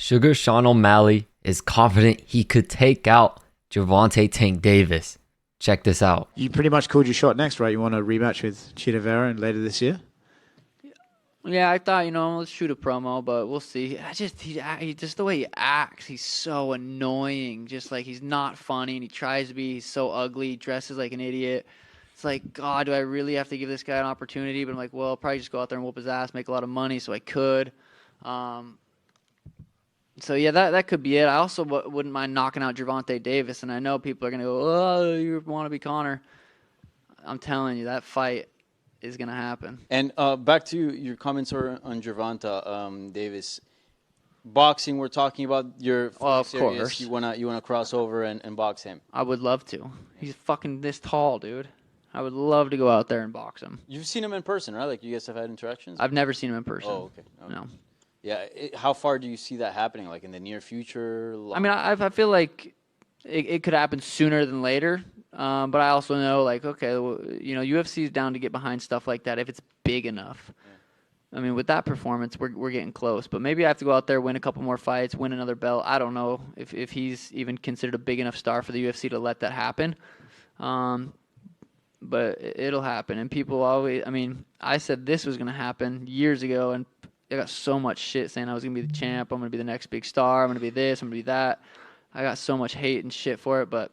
Sugar Sean O'Malley is confident he could take out Gervonta Tank Davis. Check this out. You pretty much called your shot next, right? You want a rematch with Chita Vera later this year? Yeah, I thought, let's shoot a promo, but we'll see. He just the way he acts, he's so annoying. Just like he's not funny, and he tries to be. He's so ugly, he dresses like an idiot. It's like, God, do I really have to give this guy an opportunity? But I'm like, well, I'll probably just go out there and whoop his ass, make a lot of money, so I could. So yeah, that could be it. I also wouldn't mind knocking out Gervonta Davis, and I know people are gonna go, "Oh, you want to be Connor?" I'm telling you, that fight is gonna happen. And back to your comments on Gervonta Davis. Boxing, we're talking about your of serious. course. You wanna cross over and box him. I would love to. He's fucking this tall, dude. I would love to go out there and box him. You've seen him in person, right? Like you guys have had interactions? I've never seen him in person. Oh, okay. No. Yeah. How far do you see that happening? Like in the near future? I mean, I feel like it could happen sooner than later. But I also know, like, okay, well, UFC is down to get behind stuff like that if it's big enough. Yeah. I mean, with that performance, we're getting close. But maybe I have to go out there, win a couple more fights, win another belt. I don't know if he's even considered a big enough star for the UFC to let that happen. But it'll happen. And people always, I said this was going to happen years ago, and I got so much shit saying I was going to be the champ, I'm going to be the next big star, I'm going to be this, I'm going to be that. I got so much hate and shit for it, but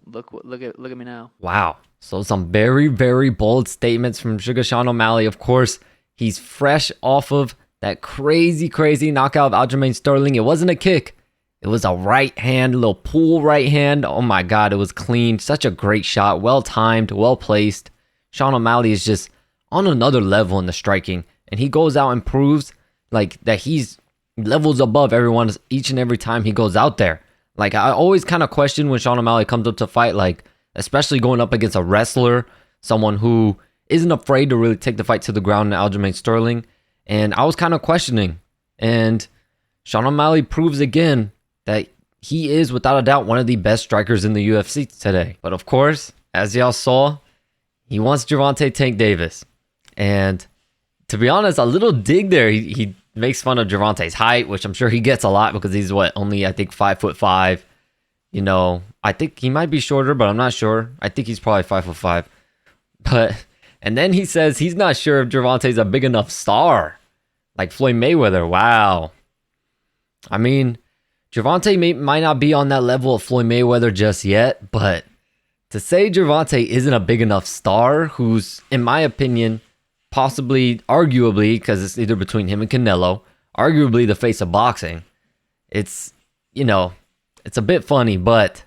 look at me now. Wow. So some very, very bold statements from Sugar Sean O'Malley. Of course, he's fresh off of that crazy knockout of Aljamain Sterling. It wasn't a kick. It was a right hand, little pull right hand. Oh my God, it was clean. Such a great shot. Well timed, well placed. Sean O'Malley is just on another level in the striking. And he goes out and proves like that he's levels above everyone each and every time he goes out there. Like I always kind of question when Sean O'Malley comes up to fight, like especially going up against a wrestler, someone who isn't afraid to really take the fight to the ground in Aljamain Sterling. And I was kind of questioning. And Sean O'Malley proves again that he is, without a doubt, one of the best strikers in the UFC today. But of course, as y'all saw, he wants Gervonta Tank Davis. And to be honest, a little dig there. He makes fun of Gervonta's height, which I'm sure he gets a lot because he's only I think 5'5". I think he might be shorter, but I'm not sure. I think he's probably 5'5". And then he says he's not sure if Gervonta's a big enough star like Floyd Mayweather. Wow. I mean, Gervonta might not be on that level of Floyd Mayweather just yet, but to say Gervonta isn't a big enough star, who's, in my opinion, possibly, arguably, because it's either between him and Canelo, arguably the face of boxing, it's a bit funny, but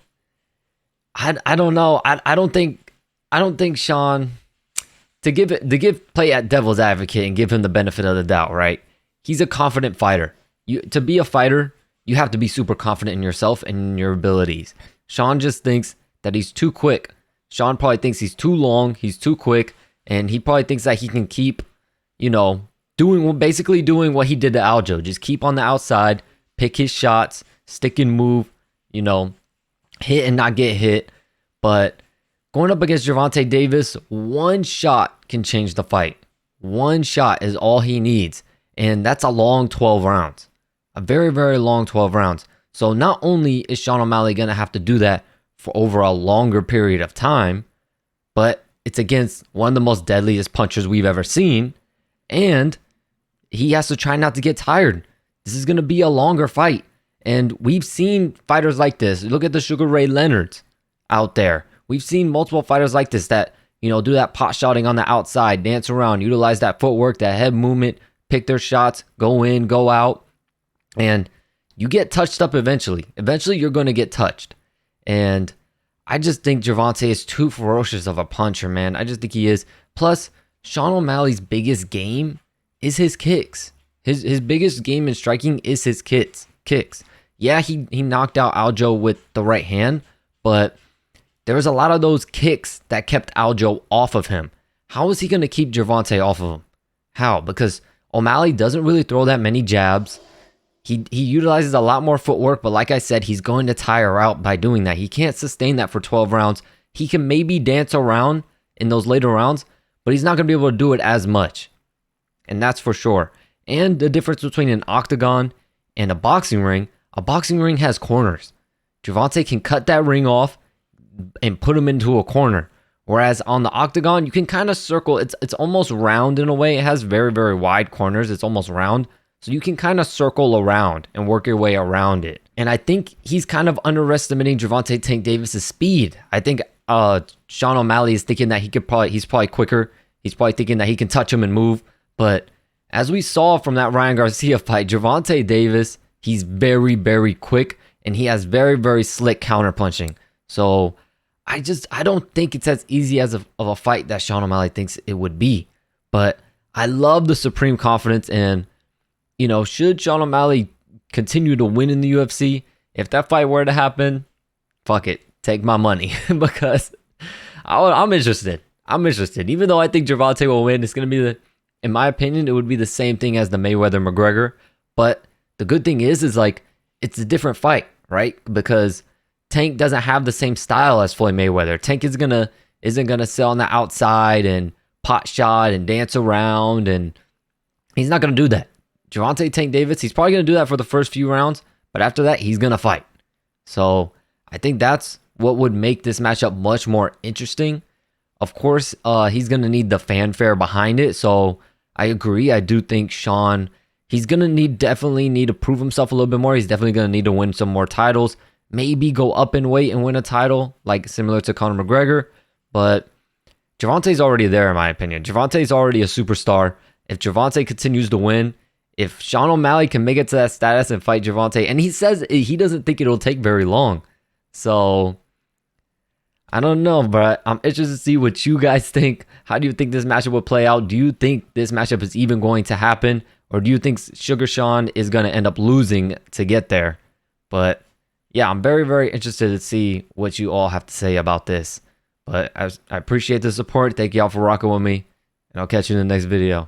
I don't know. I don't think Sean, to play at devil's advocate and give him the benefit of the doubt, right? He's a confident fighter. To be a fighter, you have to be super confident in yourself and in your abilities. Sean just thinks that he's too quick. Sean probably thinks he's too long, he's too quick, and he probably thinks that he can keep, doing what he did to Aljo. Just keep on the outside, pick his shots, stick and move, hit and not get hit. But going up against Gervonta Davis, one shot can change the fight. One shot is all he needs. And that's a long 12 rounds. A very, very long 12 rounds. So not only is Sean O'Malley going to have to do that for over a longer period of time, but it's against one of the most deadliest punchers we've ever seen. And he has to try not to get tired. This is going to be a longer fight. And we've seen fighters like this. Look at the Sugar Ray Leonards out there. We've seen multiple fighters like this that, do that pot shotting on the outside, dance around, utilize that footwork, that head movement, pick their shots, go in, go out. And you get touched up eventually. Eventually, you're going to get touched. And I just think Gervonta is too ferocious of a puncher, man. I just think he is. Plus, Sean O'Malley's biggest game is his kicks. His biggest game in striking is his kicks. Yeah, he knocked out Aljo with the right hand, but there was a lot of those kicks that kept Aljo off of him. How is he going to keep Gervonta off of him? How? Because O'Malley doesn't really throw that many jabs. He utilizes a lot more footwork, but like I said, he's going to tire out by doing that. He can't sustain that for 12 rounds. He can maybe dance around in those later rounds, but he's not going to be able to do it as much. And that's for sure. And the difference between an octagon And a boxing ring has corners. Gervonta can cut that ring off and put him into a corner. Whereas on the octagon, you can kind of circle. It's almost round in a way. It has very, very wide corners. It's almost round. So you can kind of circle around and work your way around it. And I think he's kind of underestimating Gervonta Tank Davis's speed. I think Sean O'Malley is thinking that he's probably quicker. He's probably thinking that he can touch him and move. But as we saw from that Ryan Garcia fight, Gervonta Davis, he's very, very quick. And he has very, very slick counterpunching. So I don't think it's as easy as of a fight that Sean O'Malley thinks it would be. But I love the supreme confidence. And, you know, should Sean O'Malley continue to win in the UFC, if that fight were to happen, fuck it. Take my money. Because I'm interested. Even though I think Gervonta will win, it's going to be in my opinion, it would be the same thing as the Mayweather-McGregor. But the good thing is like, it's a different fight, right? Because Tank doesn't have the same style as Floyd Mayweather. Tank isn't gonna sit on the outside and pot shot and dance around, and he's not gonna do that. Gervonta Tank Davis, he's probably gonna do that for the first few rounds, but after that, he's gonna fight. So I think that's what would make this matchup much more interesting. Of course, he's gonna need the fanfare behind it. So I agree. I do think Sean, he's gonna definitely need to prove himself a little bit more. He's definitely gonna need to win some more titles. Maybe go up in weight and win a title, like similar to Conor McGregor. But Gervonta's already there, in my opinion. Gervonta's already a superstar. If Gervonta continues to win, if Sean O'Malley can make it to that status and fight Gervonta, and he says he doesn't think it'll take very long. So I don't know, but I'm interested to see what you guys think. How do you think this matchup will play out? Do you think this matchup is even going to happen? Or do you think Sugar Sean is going to end up losing to get there? But yeah, I'm very, very interested to see what you all have to say about this. But I appreciate the support. Thank y'all for rocking with me. And I'll catch you in the next video.